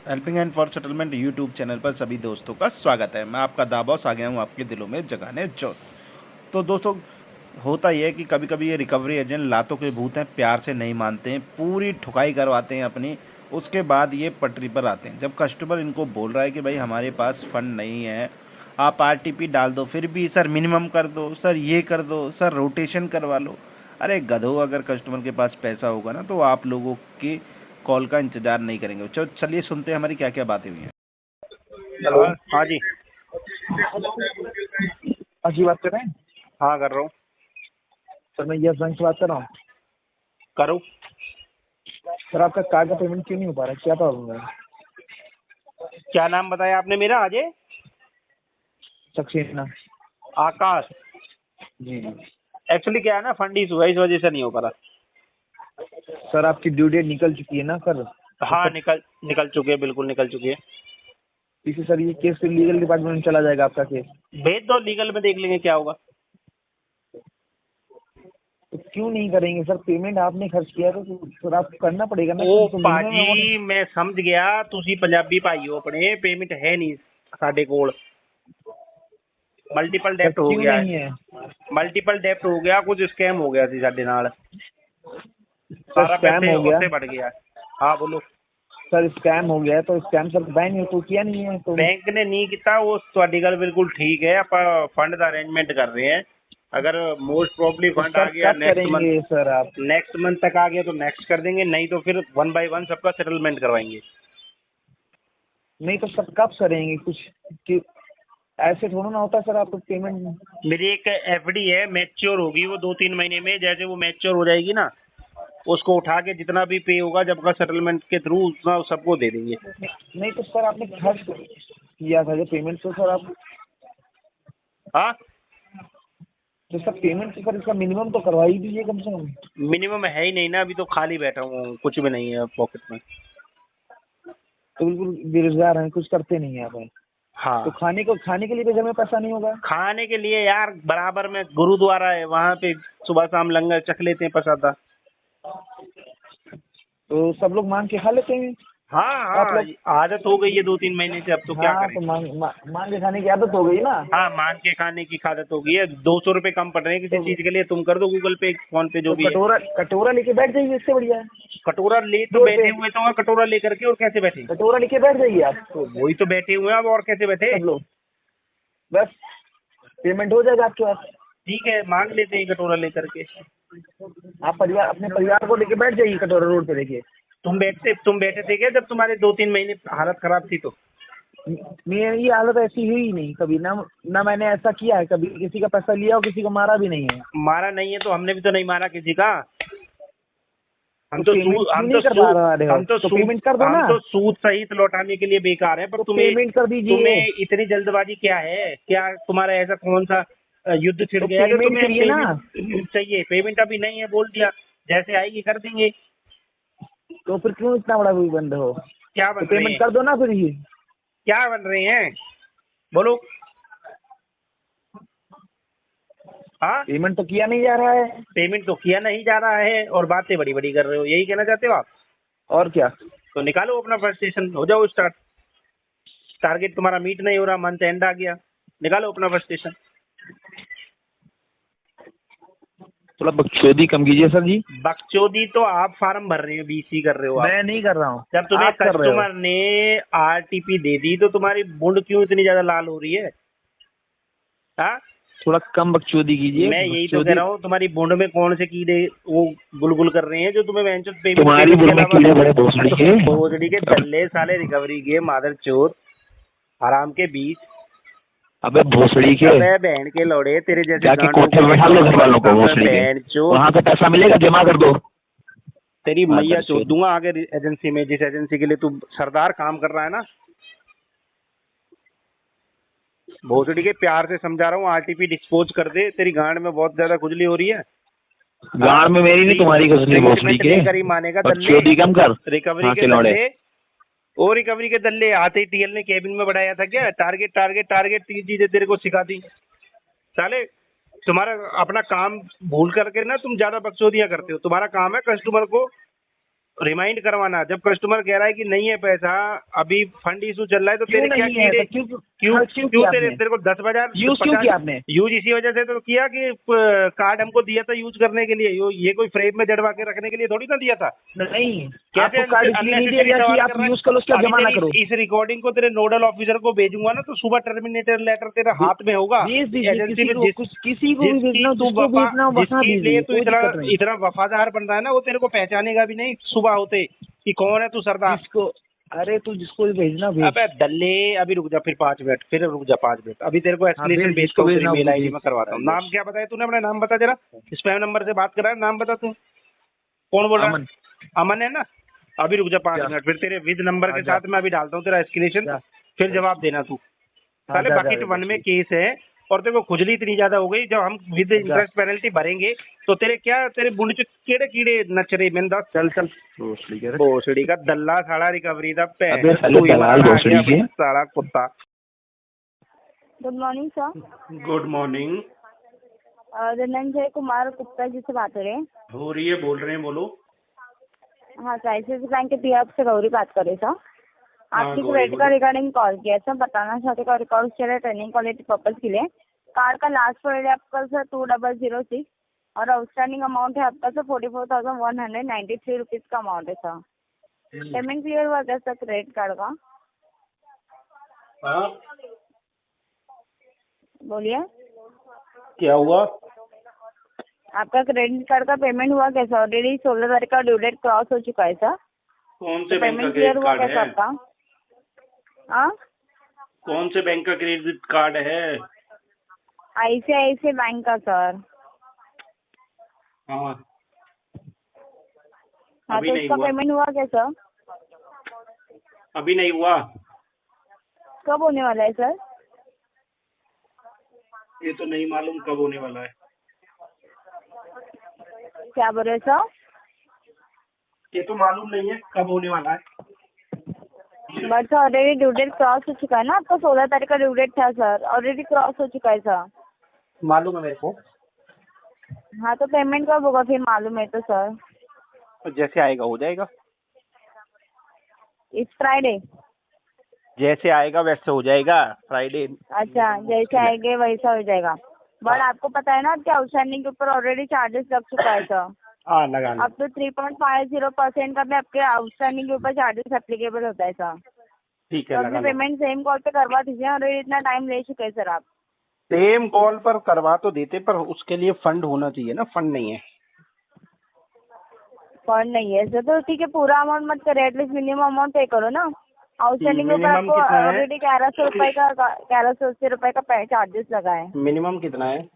Helping hand for settlement YouTube channel पर सभी दोस्तों का स्वागत है। मैं आपका दाबॉस आ गया हूँ आपके दिलों में जगाने जोत। तो दोस्तों, होता यह है कि कभी कभी ये रिकवरी एजेंट लातों के भूत हैं, प्यार से नहीं मानते हैं, पूरी ठुकाई करवाते हैं अपनी। उसके बाद ये पटरी पर आते हैं जब कस्टमर इनको बोल रहा है कि भाई हमारे पास फंड नहीं है, आप आरटीपी डाल दो, फिर भी सर मिनिमम कर दो, सर ये कर दो, सर रोटेशन करवा लो। अरे गधो, अगर कस्टमर के पास पैसा होगा ना तो आप लोगों की कॉल का इंतजार नहीं करेंगे। चलिए सुनते हैं हमारी क्या क्या बातें हुई हैं। हेलो। हाँ जी। अजी बात कर रहे हैं? हाँ कर रहा हूँ। सर मैं यस बैंक से बात कर रहा हूँ। करूँ? सर आपका कार्ड का पेमेंट क्यों नहीं हो पा रहा है, क्या प्रॉब्लम है? क्या नाम बताया आपने मेरा? अजय सक्सेना। आकाश। जी जी। एक्चुअली क्या है ना, फंड इशू है, इस वजह से नहीं हो पा रहा। सर आपकी ड्यू डेट निकल चुकी है ना सर? हाँ, निकल चुकी है, बिल्कुल निकल चुकी है। इसे सर ये केस फिर लीगल डिपार्टमेंट में चला जाएगा आपका केस। भेज दो, लीगल में देख लेंगे क्या होगा। तो क्यों नहीं करेंगे सर? पेमेंट आपने खर्च किया तो सर आपको करना पड़ेगा ना। ओ तो मिनिमम अमाउंट। पाजी, मैं समझ गया, तुसी पंजाबी भाई हो अपने, पेमेंट है नहीं साडे कोल। मल्टीपल सर डेप्ट हो क्यों गया नहीं है, है? मल्टीपल डेप्ट हो गया, कुछ स्कैम हो गया सी साडे नाल, सर सारा स्कैम पैसे हो गया। उत्ते बढ़ गया। हाँ बोलो। सर स्कैम हो गया तो स्कैम सर बैंक ने तो किया नहीं है तो। बैंक ने नहीं किया, वो ਤੁਹਾਡੀ ਗੱਲ बिल्कुल ठीक है। आप फंड का अरेंजमेंट कर रहे हैं, अगर मोस्ट प्रोबेबली तो फंड आ सर गया कब नेक्स्ट मंथ, करेंगे सर आप? तक आ गया तो नेक्स्ट कर देंगे, नहीं तो फिर वन बाय वन सबका सेटलमेंट करवाएंगे। नहीं तो सर कब करेंगे कुछ कि ऐसे थोड़ा ना होता सर आपको पेमेंट। मेरी एक एफडी है, मैच्योर होगी वो 2-3 महीने में। जैसे वो मैच्योर हो जाएगी ना, उसको उठा के जितना भी पे होगा जब का सेटलमेंट के थ्रू उतना सबको दे देंगे। नहीं तो सर आपने खर्च किया था जो पेमेंट तो सर आप। हाँ, तो सर पेमेंट तो सर इसका मिनिमम तो करवा ही दीजिए कम से कम। मिनिमम है ही नहीं ना, अभी तो खाली बैठा हूँ, कुछ भी नहीं है पॉकेट में। तो बिल्कुल बेरोजगार हैं, कुछ करते नहीं है आप। हाँ, तो खाने के लिए भी घर में पैसा नहीं होगा? खाने के लिए यार बराबर में गुरुद्वारा है, वहाँ पे सुबह शाम लंगर चख लेते हैं प्रसादा। तो सब लोग मांग के खा लेते हैं। हाँ आप हाँ, लोग। आदत हो गई है 2-3 महीने से, अब तो क्या हाँ करें। तो मांग के खाने की आदत हो गई ना। हाँ, मांग के खाने की आदत हो गई है। 200 रुपये कम पड़ रहे हैं किसी तो चीज के लिए, तुम कर दो गूगल पे फोन पे जो तो भी है। कटोरा कटोरा लेके बैठ जाइए, इससे बढ़िया है। कटोरा ले तो 2 रुपए बैठे हुए तो हैं, कटोरा लेकर के, और कैसे बैठे? कटोरा लेके बैठ जाइए आप। तो वही तो बैठे हुए हैं अब, और कैसे बैठे? सब लोग बस पेमेंट हो जाएगा आपके पास। ठीक है, मांग लेते हैं कटोरा लेकर के। आप अपने परिवार को लेके बैठ जाइए कटोरा रोड पे देखिए। तुम बैठे थे क्या जब तुम्हारे 2-3 महीने हालत खराब थी तो? मेरी हालत ऐसी हुई ही नहीं कभी ना। ना मैंने ऐसा किया है कभी, किसी का पैसा लिया और किसी को मारा भी नहीं है। मारा नहीं है तो हमने भी तो नहीं मारा किसी का। हम तो तो पेमेंट सूद क्यों हम तो नहीं करवा सूद रहे हो? हम तो तो सूद पेमेंट कर दो हम ना। तो सूद सहित लौटाने के लिए बेकार है, पर तो तुम्हें पेमेंट कर दीजिए। तुम्हें इतनी जल्दबाजी क्या है? क्या तुम्हारा ऐसा कौन सा युद्ध छिड़ तो गया है जो पेमेंट तुम्हें करिए ना। पेमेंट चाहिए? पेमेंट अभी नहीं है, बोल दिया, जैसे आएगी कर देंगे। तो फिर क्यों इतना बड़ा कोई बंद हो? क्या तो बन रहे पेमेंट हैं? कर दो ना फिर ही। क्या बन रहे हैं बोलो। हाँ, पेमेंट तो किया नहीं जा रहा है। पेमेंट तो किया नहीं जा रहा है और बातें बड़ी बड़ी कर रहे हो, यही कहना चाहते हो आप? और क्या? तो निकालो अपना फ्रस्ट्रेशन, हो जाओ स्टार्ट। टारगेट तुम्हारा मीट नहीं हो रहा, मंथ एंड आ गया, निकालो अपना फ्रस्ट्रेशन। थोड़ा बकचोदी कम कीजिए सर जी। बकचोदी तो आप फार्म भर रहे हो, बीसी कर रहे हो आप। मैं नहीं कर रहा हूँ, जब तुम्हें आप कर रहे हो। कस्टमर ने आरटीपी दे दी तो तुम्हारी बूंद क्यों इतनी ज्यादा लाल हो रही है? हाँ, थोड़ा कम बकचोदी कीजिए। मैं यही तो कह बकचोदी रहा हूँ, तुम्हारी बूंद में कौन से कीड़े वो गुलगुल कर रहे हैं जो तुम्हें पेमेंट तुम्हारी पेमेंट के बुढ़ में अलावा कीड़े बड़े भोसड़ी के। भोसड़ी के दल्ले साले रिकवरी के मादर चोर हराम के बीच। अबे भोसड़ी के। अबे बहन के लौड़े, तेरे जैसे जाके गांडों कोठे को में बैठा लो घर वालों को, अबे भोसड़ी के। बहन चोर, वहाँ से पैसा मिलेगा, जमा कर दो। तेरी मैया चोद चोद। दूंगा आगे एजेंसी में, जिस एजेंसी के लिए तू सरदार काम कर रहा है ना। भोसड़ी के प्यार से समझा रहा हूँ, आरटीपी डिस्पोज कर दे, तेरी गांड में बहुत ज्यादा खुजली हो रही है। गाड़ में मेरी नहीं, तुम्हारी खुजली भोसड़ी के। लेकर ही मानेगा दल्ले, बकचोदी कम कर। रिकवरी हाँ के के लौड़े। दल्ले। और रिकवरी के दल्ले आते ही टीएल ने केबिन में बढ़ाया था क्या? टारगेट टारगेट टारगेट, 3 चीजें तेरे को सिखा दी साले। तुम्हारा अपना काम भूल करके ना तुम ज्यादा बकचोदियां करते हो। तुम्हारा काम है कस्टमर को रिमाइंड करवाना। जब कस्टमर कह रहा है कि नहीं है पैसा, अभी फंड इशू चल रहा है, तो क्यों तेरे क्या नहीं है? कीड़े तो क्यों क्यों हाँ, क्यों किया तेरे आपने? तेरे को 10,000 यूज क्यों किया आपने? यूज इसी वजह से तो किया कि कार्ड हमको दिया था यूज करने के लिए। ये कोई फ्रेम में जड़वा के रखने के लिए थोड़ी ना दिया था। नहीं, कैसे आपको कार्ड इसलिए नहीं दिया unnecessary गया कि सवाल आप कर रहा है? यूज करो, उसका अभी जमा ना तेरी करो। इस रिकॉर्डिंग को तेरे नोडल ऑफिसर को भेजूंगा ना, तो सुबह टर्मिनेटर लेटर तेरे हाथ में होगा। भेज दीजिए, एजेंसी किसी में को किसी को भी भेजना हो, जिसको भेजना हो वहाँ जिसकी भेज लिए दीजिए, तू कोई इतना दिक्कत नहीं। इतना वफादार बन रहा है ना, वो तेरे को पहचानेगा भी नहीं सुबह होते कि कौन है तू सरदार। जिसको अरे तू जिसको भी भेजना भेज। अबे दल्ले, अभी रुक जा, फिर 5 मिनट, फिर रुक जा 5 मिनट, अभी तेरे को हाँ एस्केलेशन भेज, भेजता जिसको हूँ, तेरी भेजना हो मेल आईडी भेज। में करवाता हूँ। नाम क्या बताया तूने? अपना नाम बता जरा। स्पैम नंबर से बात कर रहा है, नाम बता तू। कौन बोल रहा है? अमन। अमन है ना? अभी रुक जा 5 क्या? मिनट, फिर तेरे विद नंबर के जा। साथ मैं अभी डालता हूँ तेरा एस्केलेशन, जा। फिर जवाब देना तू। हाँ, साले जा, बकेट जा, 1 में केस है, और तेरे को खुजली इतनी ज्यादा हो गई, जब हम विद इंटरेस्ट पेनल्टी भरेंगे तो तेरे बुंड च केड़े कीड़े नचरे में दस। चल चल भोसड़ी के। भोसड़ी का दल्ला साला रिकवरी दा अबे साले तू ही दलाल मराना आ भोसड़ी गया के। साला कुत्ता। Good morning sir. Good morning. Dhananjay Kumar Gupta ji से बात हो रही है? हो रही है, बोल रहे हैं, बोलो। हाँ सर, ICICI बैंक के पीएफ से गौरी बात कर रही सर। आपकी गौरी क्रेडिट का बोलो। रिगार्डिंग कॉल किया सर, बताना चाहते का रिकॉर्ड चल रहा है ट्रेनिंग क्वालिटी पर्पज के लिए। कार्ड का लास्ट पेड है आपका सर 2006 और आउटस्टैंडिंग अमाउंट है आपका सर 44,193 रुपीज़ का अमाउंट है सर। पेमेंट क्लियर हुआ क्या सर क्रेडिट कार्ड का? हाँ, बोलिए, क्या हुआ? आपका क्रेडिट कार्ड का पेमेंट हुआ क्या सर? ऑलरेडी 16 तारीख का ड्यू डेट क्रॉस हो चुका है सर। कौन से तो बैंक का पेमेंट क्लियर क्रेडिट हुआ कार्ड क्या सर है? आपका? हाँ, कौन से बैंक का क्रेडिट कार्ड है? ICICI बैंक का सर। हाँ, हाँ, अभी तो नहीं उसका हुआ। पेमेंट हुआ क्या सर? अभी नहीं हुआ। कब होने वाला है सर? ये तो नहीं मालूम कब होने वाला है। क्या बोल रहे सर? ये तो मालूम नहीं है कब होने वाला है। But sir already due date cross हो चुका है ना, आपका 16 तारीख का ड्यू डेट था सर, ऑलरेडी क्रॉस हो चुका है सर। मालूम है मेरे को। हाँ, तो पेमेंट कब होगा फिर मालूम है तो सर? तो जैसे आएगा हो जाएगा। इस फ्राइडे? जैसे आएगा वैसे हो जाएगा। फ्राइडे। अच्छा, जैसे आएंगे वैसा हो जाएगा। बट आपको पता है ना आपके आउटस्टैंडिंग के ऊपर ऑलरेडी चार्जेस लग चुका है सर। हाँ, लगा लो। अब तो 3.50% का भी आपके आउटस्टैंडिंग के ऊपर चार्जेस एप्लीकेबल होता है सर। ठीक तो है, अपनी लगा लो। पेमेंट सेम कॉल पे करवा दीजिए, ऑलरेडी इतना टाइम ले चुके हैं सर आप। सेम कॉल पर करवा तो देते, पर उसके लिए फंड होना चाहिए ना, फंड नहीं है। फंड नहीं है सर, तो ठीक है पूरा अमाउंट मत करो, एटलीस्ट मिनिमम अमाउंट पे करो ना। आउटस्टैंडिंग के ऊपर मिनिमम आपको कितना है? ऑलरेडी 1100 रुपये का 1180 रुपये का चार्जेस लगा है। मिनिमम कितना है?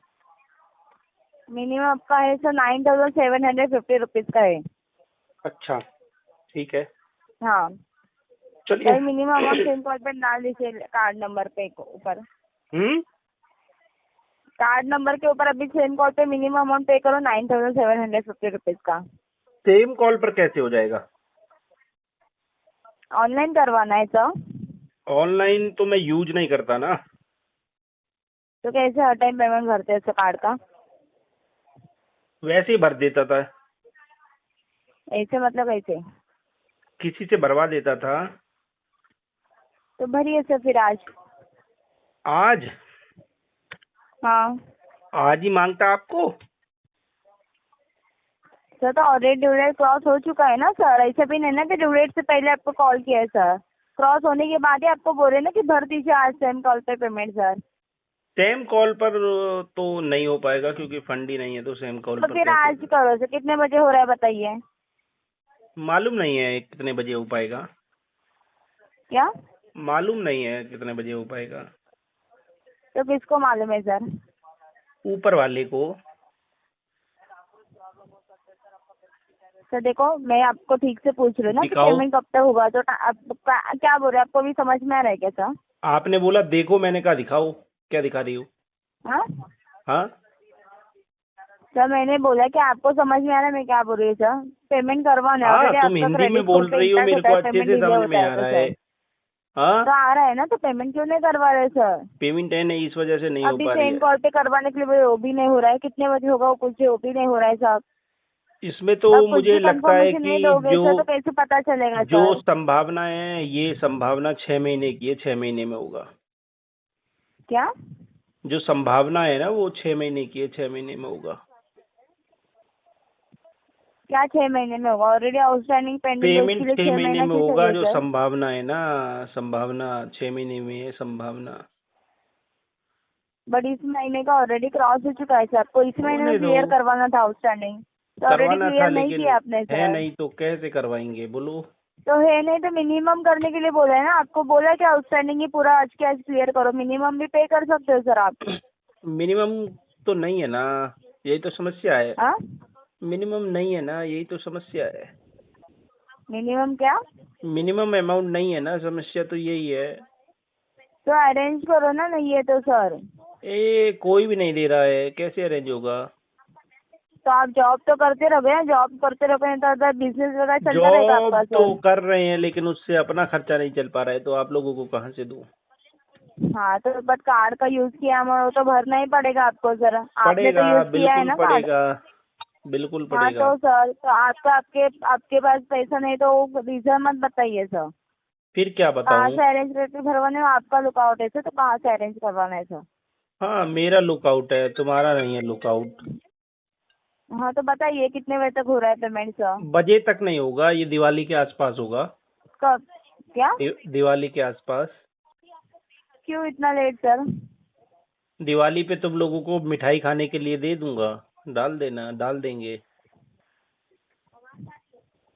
मिनिमम आपका है सर 9,750 रुपीज़ का है। अच्छा, ठीक है, हाँ, चलिए। तो मिनिमम अमाउंट सेम कॉल पे डाल दीजिए कार्ड नंबर पे ऊपर। कार्ड नंबर के ऊपर अभी सेम कॉल पे मिनिमम अमाउंट पे करो 9,750 रुपीज़ का। सेम कॉल पर कैसे हो जाएगा? ऑनलाइन करवाना है सर। ऑनलाइन तो मैं यूज नहीं करता ना। तो कैसे हर टाइम पेमेंट भरते हैं सर कार्ड का? वैसे ही भर देता था, ऐसे मतलब ऐसे? किसी से भरवा देता था। तो भरिए सर फिर आज। आज? हाँ आज ही मांगता आपको? सर, तो ऑलरेडी ड्यू डेट क्रॉस हो चुका है ना सर, ऐसा भी नहीं ना कि ड्यू डेट से पहले आपको कॉल किया है सर। क्रॉस होने के बाद ही आपको बोल रहे हैं ना कि भर दीजिए आज सेम कॉल पे पेमेंट सर। सेम कॉल पर तो नहीं हो पाएगा क्योंकि फंड ही नहीं है, तो सेम कॉल तो पर फिर कैसे? आज करो सर, कितने बजे हो रहा है बताइए। मालूम नहीं है कितने बजे हो पाएगा। क्या? मालूम नहीं है कितने बजे हो पाएगा। तो किसको मालूम है सर? ऊपर वाले को। सर देखो, मैं आपको ठीक से पूछ रही हूँ ना कि दिखाओ। पेमेंट कब तक होगा, तो आप क्या बोल रहे हैं, आपको भी समझ में आ रहा है क्या सर? आपने बोला देखो, मैंने कहा दिखाओ। क्या दिखा रही हो? हाँ हाँ, सर, मैंने बोला कि आपको समझ में आ रहा है मैं क्या बोल रही हूँ सर। पेमेंट करवाना है हाँ, ऑलरेडी, तुम आपका हिंदी में क्रेडिट बोल पे रही हो, इम्पैक्ट मेरे होता को है, अच्छे पेमेंट से डिले समझ में होता है आ तो रहा है। सर। हाँ, तो आ रहा है ना, तो पेमेंट क्यों नहीं करवा रहे सर? पेमेंट है नहीं, इस वजह से नहीं हो अभी पा रही सेम है। कॉल पे करवाने के लिए वो भी नहीं हो रहा है, कितने बजे होगा वो कुछ वो भी नहीं हो रहा है साहब। इसमें तो अब कुछ मुझे भी लगता है कंफर्मेशन नहीं कि दोगे सर, जो तो कैसे पता चलेगा जो सर? संभावना है, ये संभावना 6 महीने की है, 6 महीने में होगा। क्या? जो संभावना है ना वो 6 महीने की है, 6 महीने में होगा। क्या 6 महीने में होगा? ऑलरेडी आउटस्टैंडिंग पेंडिंग है, उसके पेमेंट लिए 6 छह महीने महीना में क्यों होगा, चाहिए जो सर? संभावना है ना, संभावना 6 महीने में है, संभावना। बट इस महीने का ऑलरेडी क्रॉस हो चुका है सर, आपको इस महीने में होने दो, क्लियर करवाना था आउटस्टैंडिंग, तो ऑलरेडी करवाना था क्लियर नहीं लेकिन किया आपने है सर। नहीं तो कैसे करवाएंगे बोलो। तो है नहीं तो मिनिमम करने के लिए बोला है ना आपको, बोला कि आउटस्टैंडिंग ही पूरा आज के आज क्लियर करो, मिनिमम भी पे कर सकते हो सर आप। मिनिमम तो नहीं है ना, यही तो समस्या है। हाँ, मिनिमम नहीं है ना, यही तो समस्या है। मिनिमम क्या? मिनिमम अमाउंट नहीं है ना, समस्या तो यही है। तो अरेंज करो ना, नहीं है तो सर। कोई भी नहीं दे रहा है, कैसे अरेंज होगा। तो आप जॉब तो करते रहोगे ना, जॉब करते रहोगे तो अदर बिजनेस वगैरह चलता रहेगा जॉब आपका तो सर। कर रहे हैं लेकिन उससे अपना खर्चा नहीं चल पा रहा है, तो आप लोगों को कहाँ से दूं। हाँ तो बट कार्ड का यूज किया है, वो तो भरना ही पड़ेगा आपको सर, आपने तो पड़ेगा, यूज किया है बिल्कुल ना कार्ड। पड़ेगा, बिल्कुल हाँ पड़ेगा। तो सर, तो आपका आपके आपके पास पैसा नहीं तो रीजन मत बताइए सर। फिर क्या कहाँ बताऊं। से अरेंज करके भरवाने हो? आपका लुकआउट है सर, तो कहाँ से अरेंज करवाना है सर? हाँ मेरा लुकआउट है, तुम्हारा नहीं है लुकआउट। हाँ तो बताइए कितने बजे तक हो रहा है पेमेंट सर? बजे तक नहीं होगा, ये दिवाली के आसपास होगा। कब? क्या? दिवाली के आसपास। क्यों इतना लेट सर? दिवाली पे तुम लोगों को मिठाई खाने के लिए दे दूंगा, डाल देना, डाल देंगे।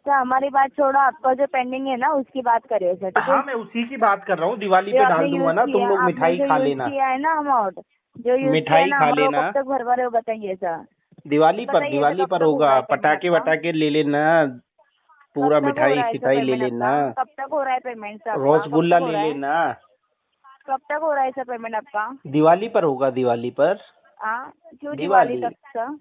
तो हमारी बात छोड़ो, आपका जो पेंडिंग है ना उसकी बात करिए सर, ठीक है? हाँ मैं उसी की बात कर रहा हूँ, दिवाली जो पे आपने डाल दूंगा यूज ना, तुम किया, लोग आपने मिठाई जो खा यूज लेना। किया है ना अमाउंट, जो यूज किया है मिठाई ना खा अमाउंट, वो लेना कब तक भरवा रहे हो बताइए सर। दिवाली पर, बताइए सर दिवाली कब पर तक हो रहा होगा। है पेमेंट पटाखे आपका? वटाके ले लेना, कब पूरा तक हो मिठाई रहा है सर सिठाई ले पेमेंट लेना, आपका? कब तक हो रहा है पेमेंट सर आपका? कब रसगुल्ला तक हो ले रहा है? लेना। कब तक हो रहा है सर पेमेंट आपका? दिवाली पर होगा, दिवाली पर। हाँ, क्यों दिवाली दिवाली, तक सर?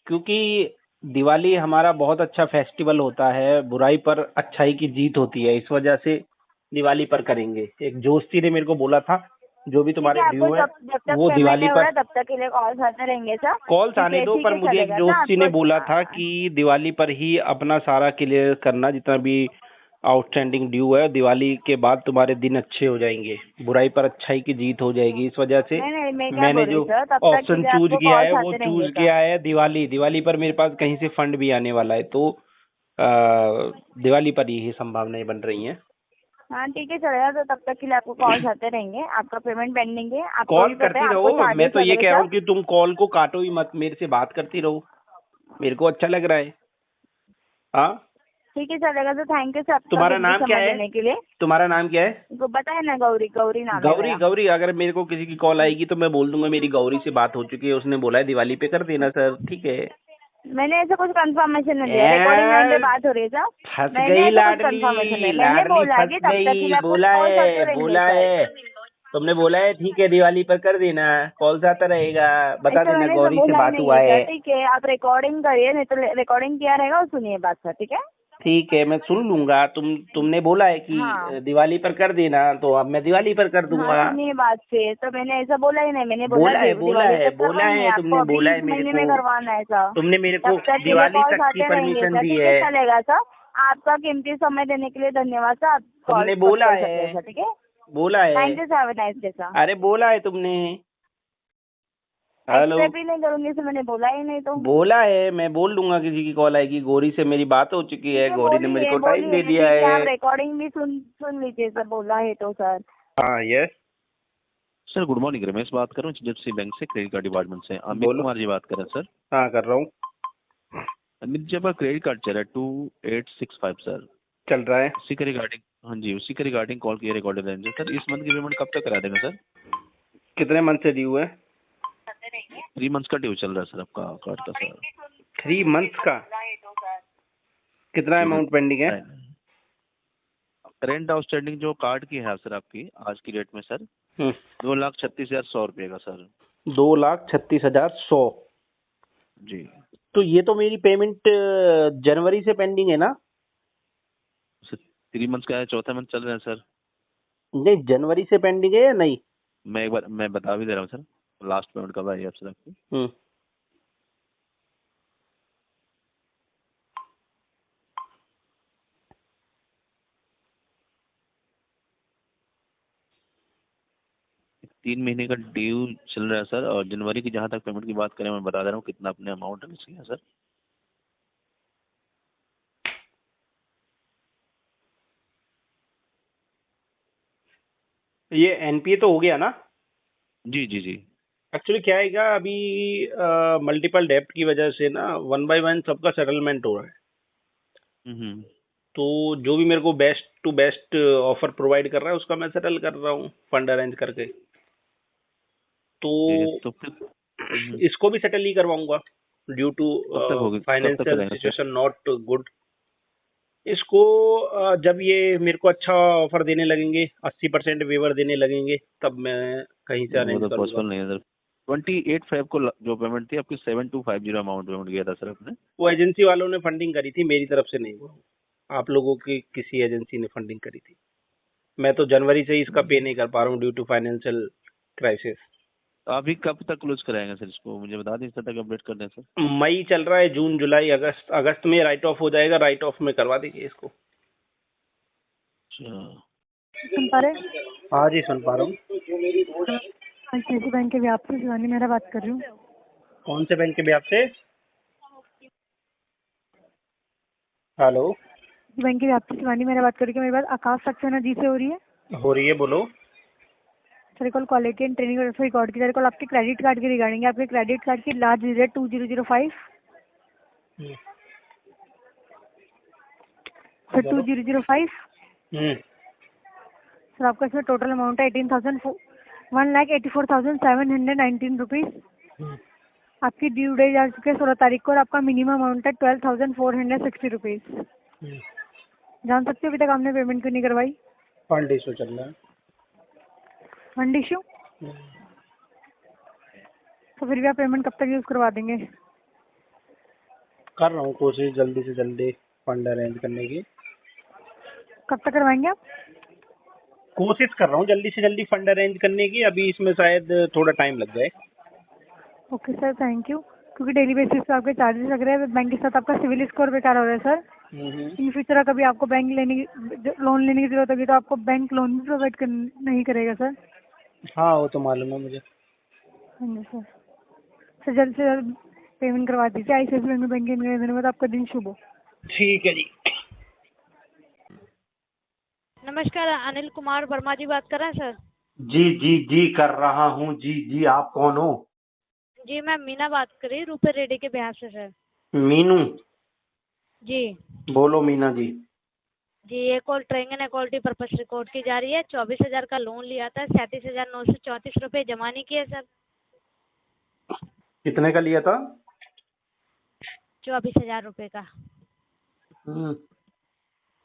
क्योंकि दिवाली हमारा बहुत अच्छा फेस्टिवल होता है, बुराई पर अच्छाई की जीत होती है, इस वजह से दिवाली पर करेंगे। एक दोस्ती ने मेरे को बोला था, जो भी ठीक तुम्हारे है, आपको ड्यू है जब तक वो पेमेंट दिवाली नहीं हो रहा पर। है तब तक के लिए कॉल आते रहेंगे सर। कॉल्स आने दो, ठीक पर है मुझे एक चलेगा सर दोस्ती ने बोला था आपको। कि दिवाली पर ही अपना सारा क्लियर करना, जितना भी आउटस्टैंडिंग ड्यू है, दिवाली के बाद तुम्हारे दिन अच्छे हो जाएंगे, बुराई पर अच्छाई की जीत हो जाएगी। इस वजह से नहीं नहीं, मैं क्या मैंने बोल रही जो सर, तब तक के ऑप्शन लिए चूज आपको किया है कॉल्स वो आते रहेंगे चूज सर। किया है दिवाली। दिवाली पर मेरे पास कहीं से फंड भी आने वाला है, तो दिवाली पर यही संभावनाएं बन रही हैं। हाँ ठीक है चलेगा, तो तब तक के लिए आपको कॉल्स आते रहेंगे, आपका पेमेंट पेंडिंग है, आपको कॉल भी पता है, करती आपको रहो, मैं चार्जेस तो ये लगेगा कह रहा सर। हूँ कि तुम कॉल को काटो ही मत, मेरे से बात करती रहो, मेरे को अच्छा लग रहा है। हाँ ठीक है चलेगा सर, थैंक यू सर आपका तुम्हारा कीमती नाम क्या समय है? देने के लिए। तुम्हारा नाम क्या है? तो बताया ना, गौरी, गौरी नाम है गौरी। मेरा। गौरी, अगर मेरे को किसी की कॉल आएगी तो मैं बोल दूंगा मेरी गौरी से बात हो चुकी है, उसने बोला है दिवाली पे कर देना सर, ठीक है। मैंने ऐसा कुछ कंफर्मेशन नहीं दिया, रिकॉर्डिंग लाइन पे बात हो रही है सर। फंस मैंने गई ऐसा कुछ कंफर्मेशन लाडली, नहीं, मैंने लाडली बोला फंस कि तब तक के लिए गई। आपको बोला कॉल्स आते है, रहेंगे बोला सर। है, तुमने बोला है ठीक है दिवाली पर कर देना, कॉल आता रहेगा, बता ऐसा देना मैंने गौरी से बोला ही बात नहीं हुआ है सर, है। ठीक है, आप रिकॉर्डिंग करिए, नहीं तो रिकॉर्डिंग किया रहेगा और सुनिए बात सर, ठीक है? ठीक है मैं सुन लूंगा। तुमने बोला है कि हाँ दिवाली पर कर देना, तो अब मैं दिवाली पर कर हाँ, दूंगा। सुनिए बात फिर, तो मैंने ऐसा बोला ही नहीं, मैंने बोला बोला है, बोला दिवाली है, तक बोला करवानी है है, आपको, तुमने अभी बोला इस है मेरे महीने को, में करवाना है सर। तुमने मेरे को तब तक के लिए दिवाली कॉल्स तक की आते रहेंगे परमिशन सर, दी ठीक है है। चलेगा सर। आपका कीमती समय देने के लिए धन्यवाद सर, आप कॉल तुमने कट बोला कर सकते हैं है, सर, ठीक है? बोला है। Thank you sir, have a nice day sir. अरे बोला है तुमने। हेलो, एक्सेप्ट ही नहीं करूंगी सर, मैंने बोला ही नहीं तो। बोला है, मैं बोल दूंगा किसी की कॉल आएगी। गौरी से मेरी बात हो चुकी ठीक है, है गौरी ने मेरे बोलिए को टाइम दे बोलिए, दिया ठीक है, आप है। रिकॉर्डिंग भी सुन लीजिए सर, बोला है तो सर। हाँ yes. Sir good morning, Ramesh बात कर रहा हूँ HDFC बैंक से, क्रेडिट कार्ड डिपार्टमेंट से। अमित बोलो। कुमार जी बात कर रहे हैं सर। हाँ कर रहा हूँ। अमित जी आपका क्रेडिट कार्ड चल रहा है 2865 सर, चल रहा है। उसी के रिगार्डिंग, हाँ जी उसी के रिगार्डिंग कॉल किया रिकॉर्डेड लाइन से। सर इस मंथ की पेमेंट कब तक करा देंगे सर? कितने मंथ से ड्यू है? 3 मंथ्स का ड्यू चल रहा है सर आपका कार्ड का सर। 3 मंथ्स का? कितना अमाउंट पेंडिंग है? करेंट आउटस्टैंडिंग जो कार्ड की है सर आपकी आज की डेट में सर 2,36,100 रुपये का सर। 2,36,100। जी तो ये तो मेरी पेमेंट जनवरी से पेंडिंग है ना? सर 3 मंथ्स का है, चौथा मंथ चल रहा है सर। नहीं, जनवरी से पेंडिंग है या नहीं? मैं एक बार मैं बता भी दे रहा हूँ सर, लास्ट पेमेंट कब आई है सर आपकी। 3 महीने का ड्यू चल रहा है सर, और जनवरी की जहाँ तक पेमेंट की बात करें, मैं बता दे रहा हूँ कितना अपने अमाउंट है इसके सर। ये एनपीए तो हो गया ना? जी जी जी। एक्चुअली क्या है क्या, अभी मल्टीपल डेप्ट की वजह से ना 1 by 1 सबका सेटलमेंट हो रहा है। हम्म। तो जो भी मेरे को best to best offer provide कर रहा है उसका मैं सेटल कर रहा हूँ फंड अरेंज करके। तो तो फिर इसको भी सेटल ही करवाऊंगा ड्यू टू कब तक होगी, कब तक फाइनेंशियल करेंगे सर? Situation not good. इसको जब ये मेरे को अच्छा ऑफर देने लगेंगे, 80% वेवर देने लगेंगे, तब मैं कहीं से वो अरेंज तो करूंगा। पॉसिबल नहीं है सर। 28 फेब को जो पेमेंट थी आपकी 7250 अमाउंट पेमेंट किया था सर आपने। वो एजेंसी वालों ने फंडिंग करी थी, मेरी तरफ से नहीं हुआ। आप लोगों की किसी एजेंसी ने फंडिंग करी थी। मैं तो जनवरी से ही इसका पे नहीं कर पा रहा हूँ ड्यू टू फाइनेंशियल क्राइसिस। अभी कब तक क्लोज कराएंगे सर इसको, मुझे बता दें, तक अपडेट कर दें सर। मई चल रहा है, जून जुलाई अगस्त, अगस्त में राइट ऑफ हो जाएगा, राइट ऑफ में करवा दीजिए इसको। अच्छा। सुन पा रहे? हाँ जी सुन पा रहा हूँ। आईसीआईसी बैंक के व्याप से शिवानी मेहरा बात कर रही हूँ। कौन से बैंक के ब्याज से? हेलो। बैंक के व्याप से शिवानी मेहरा बात कर रही हूँ। मेरी बात आकाश सक्सेना जी से हो रही है? हो रही है, बोलो। Sir call quality and training record की। सर कॉल आपके क्रेडिट कार्ड की रिगार्डिंग है। आपके क्रेडिट कार्ड की लास्ट डिजिट 2005। सर 2005। सर आपका इसमें टोटल अमाउंट है 1,84,719 रुपीज़। आपकी ड्यू डेट आ चुकी है 16 तारीख को और आपका मिनिमम अमाउंट है 12,460 रुपीज़। जान सकते हो अभी तक आपने पेमेंट क्यों नहीं करवाई? फंड इशू चल रहा है। Fund issue? तो फिर भी आप पेमेंट कब तक यूज करवा देंगे? कर रहा हूँ कोशिश जल्दी से जल्दी फंड अरेंज करने की। कब तक करवाएंगे आप? कोशिश कर रहा हूँ जल्दी से जल्दी फंड अरेंज करने की। अभी इसमें शायद थोड़ा टाइम लग जाए। Okay sir, thank you. क्योंकि डेली बेसिस पे आपके चार्जेस लग रहे हैं, बैंक के साथ आपका सिविल स्कोर बेकार हो रहा है सर। इन फ्यूचर कभी आपको बैंक लोन लेने की जरूरत होगी तो आपको बैंक लोन भी प्रोवाइड नहीं करेगा सर। हाँ वो तो मालूम है मुझे। हाँ जी सर। सर जल्द से जल्द पेमेंट करवा दीजिए। आईसीआईसी बैंक के धन्यवाद। आपका दिन शुभ हो। ठीक है जी। नमस्कार, अनिल कुमार वर्मा जी बात कर रहे हैं सर? जी जी जी कर रहा हूँ। जी जी, आप कौन हो? जी मैं मीना बात कर रही हूँ, रुपए रेडी के बिहार से सर। मीनू? जी बोलो मीना जी। जी, ये call training and quality purpose record की जा रही है। 24,000 का लोन लिया था, 37,934 रुपए जमा नहीं किए सर। कितने का लिया था? 24,000 रुपए का।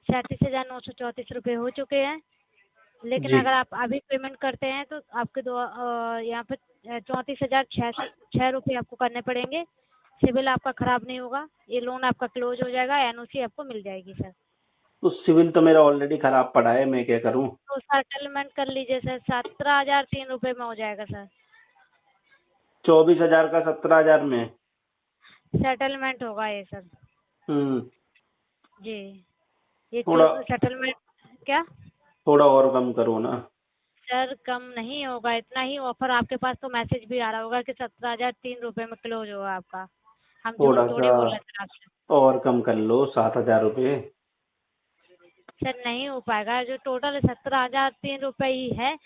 37,934 रुपए हो चुके हैं। लेकिन जी। अगर आप अभी पेमेंट करते हैं तो आपके यहाँ पे 34,006 रुपये आपको करने पड़ेंगे। सिविल आपका खराब नहीं होगा, ये लोन आपका क्लोज हो जाएगा, एनओसी आपको मिल जाएगी सर। तो सिविल तो मेरा ऑलरेडी खराब पड़ा है, मैं क्या करूं? तो सेटलमेंट कर लीजिए सर, 17,003 रुपये में हो जाएगा सर। 24,000 का 17,000 में? सेटलमेंट होगा ये सर। जी, ये थोड़ा सेटलमेंट क्या थोड़ा और कम करो ना। सर? कम नहीं होगा, इतना ही ऑफर। आपके पास तो मैसेज भी आ रहा होगा कि 17,003 रुपये में क्लोज होगा आपका। हम झूठ थोड़ा थोड़ी सा बोल रहे थे आपसे। और कम कर लो, 7,000 रुपये। सर नहीं हो पाएगा, जो टोटल 17,003 रुपये ही है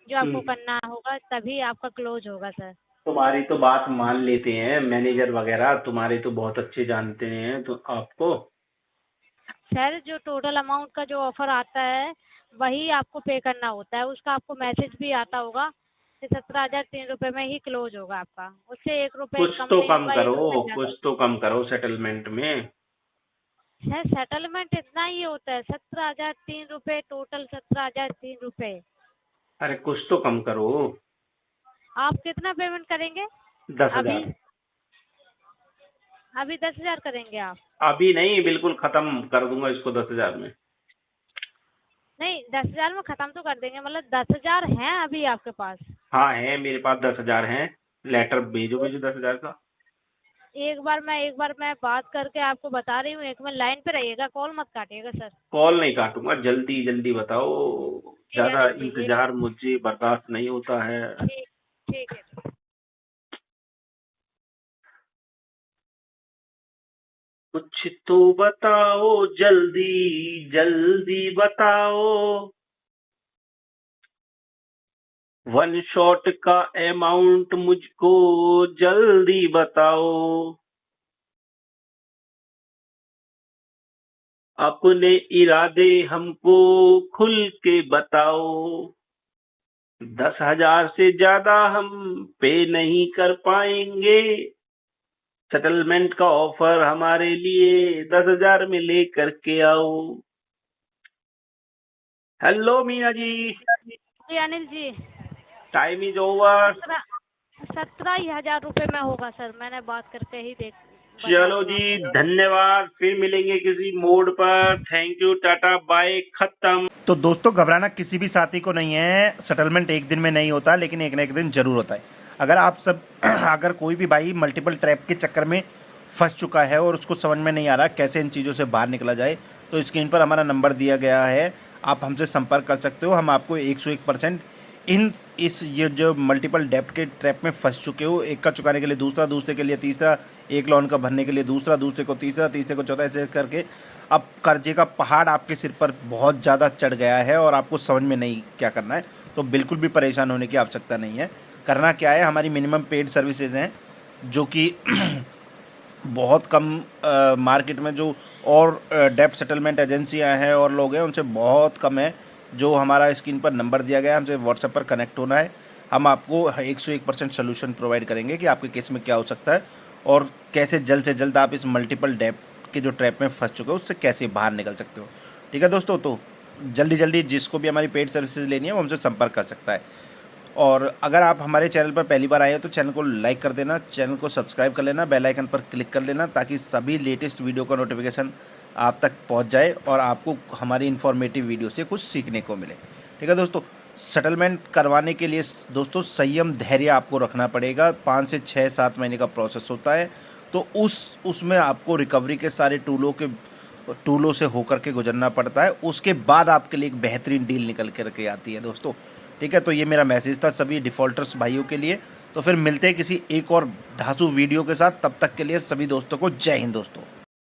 जो आपको करना होगा, तभी आपका क्लोज होगा सर। तुम्हारी तो बात मान लेते हैं मैनेजर वगैरह, तुम्हारी तो बहुत अच्छे जानते हैं तो आपको। सर जो टोटल अमाउंट का जो ऑफर आता है वही आपको पे करना होता है, उसका आपको मैसेज भी आता होगा कि 17,003 रुपये में ही क्लोज होगा आपका। उससे 1 रुपये कुछ कम तो नहीं कम होगा, 1 करो, रुपये ज़्यादा। कुछ तो कम करो सेटलमेंट में। सर सेटलमेंट इतना ही होता है, 17,003 रुपये, टोटल 17,003 रुपये। अरे कुछ तो कम करो। आप कितना पेमेंट करेंगे? 10,000। अभी 10,000 करेंगे आप? अभी नहीं, बिल्कुल खत्म कर दूंगा इसको 10,000 में। नहीं, 10,000 में ख़त्म तो कर देंगे, मतलब 10,000 हैं अभी आपके पास? हाँ है मेरे पास 10,000 हैं। लेटर भेजो मुझे 10,000 का। एक बार मैं बात करके आपको बता रही हूँ। एक मिनट लाइन पे रहिएगा, कॉल मत काटिएगा सर। कॉल नहीं काटूंगा, जल्दी जल्दी बताओ, ठीक है ज्यादा अनिल जी, इंतजार मुझे बर्दाश्त नहीं होता है। ठीक ठीक है। कुछ तो बताओ, जल्दी जल्दी बताओ, वन शॉट का अमाउंट मुझको जल्दी बताओ, अपने इरादे हमको खुल के बताओ, 10,000 से ज्यादा हम पे नहीं कर पाएंगे, सेटलमेंट का ऑफर हमारे लिए 10,000 में लेकर के आओ। Hello Meena ji, ji Anil ji, time is over. 17,000 रुपये में होगा सर, मैंने बात करके ही चलो जी, धन्यवाद, फिर मिलेंगे किसी मोड पर। थैंक यू, टाटा बाय, खत्म। तो दोस्तों घबराना किसी भी साथी को नहीं है, सेटलमेंट एक दिन में नहीं होता, लेकिन एक न एक दिन जरूर होता है। अगर आप सब अगर कोई भी भाई मल्टीपल ट्रैप के चक्कर में फंस चुका है और उसको समझ में नहीं आ रहा कैसे इन चीज़ों से बाहर निकला जाए, तो स्क्रीन पर हमारा नंबर दिया गया है, आप हमसे संपर्क कर सकते हो। हम आपको 101% ये जो मल्टीपल डेप्ट के ट्रैप में फंस चुके हो, एक का चुकाने के लिए दूसरा, दूसरे के लिए तीसरा, एक लोन का भरने के लिए दूसरा, दूसरे को तीसरा, तीसरे को चौथा, ऐसे करके अब कर्जे का पहाड़ आपके सिर पर बहुत ज़्यादा चढ़ गया है और आपको समझ में नहीं क्या करना है। तो बिल्कुल भी परेशान होने की आवश्यकता नहीं है। करना क्या है, हमारी मिनिमम पेड सर्विसेज हैं जो कि बहुत कम मार्केट में जो और डेप्ट सेटलमेंट एजेंसियां हैं और लोग हैं उनसे बहुत कम है। जो हमारा स्क्रीन पर नंबर दिया गया है, हमसे व्हाट्सएप पर कनेक्ट होना है। हम आपको 101% सोल्यूशन प्रोवाइड करेंगे कि आपके केस में क्या हो सकता है और कैसे जल्द से जल्द आप इस मल्टीपल डेप्ट के जो ट्रैप में फंस चुके हो उससे कैसे बाहर निकल सकते हो। ठीक है दोस्तों, तो जल्दी जिसको भी हमारी पेड सर्विसेज लेनी है वो हमसे संपर्क कर सकता है। और अगर आप हमारे चैनल पर पहली बार आए हो तो चैनल को लाइक कर देना, चैनल को सब्सक्राइब कर लेना, बेल आइकन पर क्लिक कर लेना ताकि सभी लेटेस्ट वीडियो का नोटिफिकेशन आप तक पहुंच जाए और आपको हमारी इन्फॉर्मेटिव वीडियो से कुछ सीखने को मिले। ठीक है दोस्तों, सेटलमेंट करवाने के लिए दोस्तों संयम धैर्य आपको रखना पड़ेगा। 5 से 6-7 महीने का प्रोसेस होता है, तो उसमें आपको रिकवरी के सारे टूलों से होकर के गुजरना पड़ता है। उसके बाद आपके लिए एक बेहतरीन डील निकल करके आती है दोस्तों। ठीक है, तो ये मेरा मैसेज था सभी डिफ़ॉल्टर्स भाइयों के लिए। तो फिर मिलते हैं किसी एक और धांसू वीडियो के साथ, तब तक के लिए सभी दोस्तों को जय हिंद दोस्तों।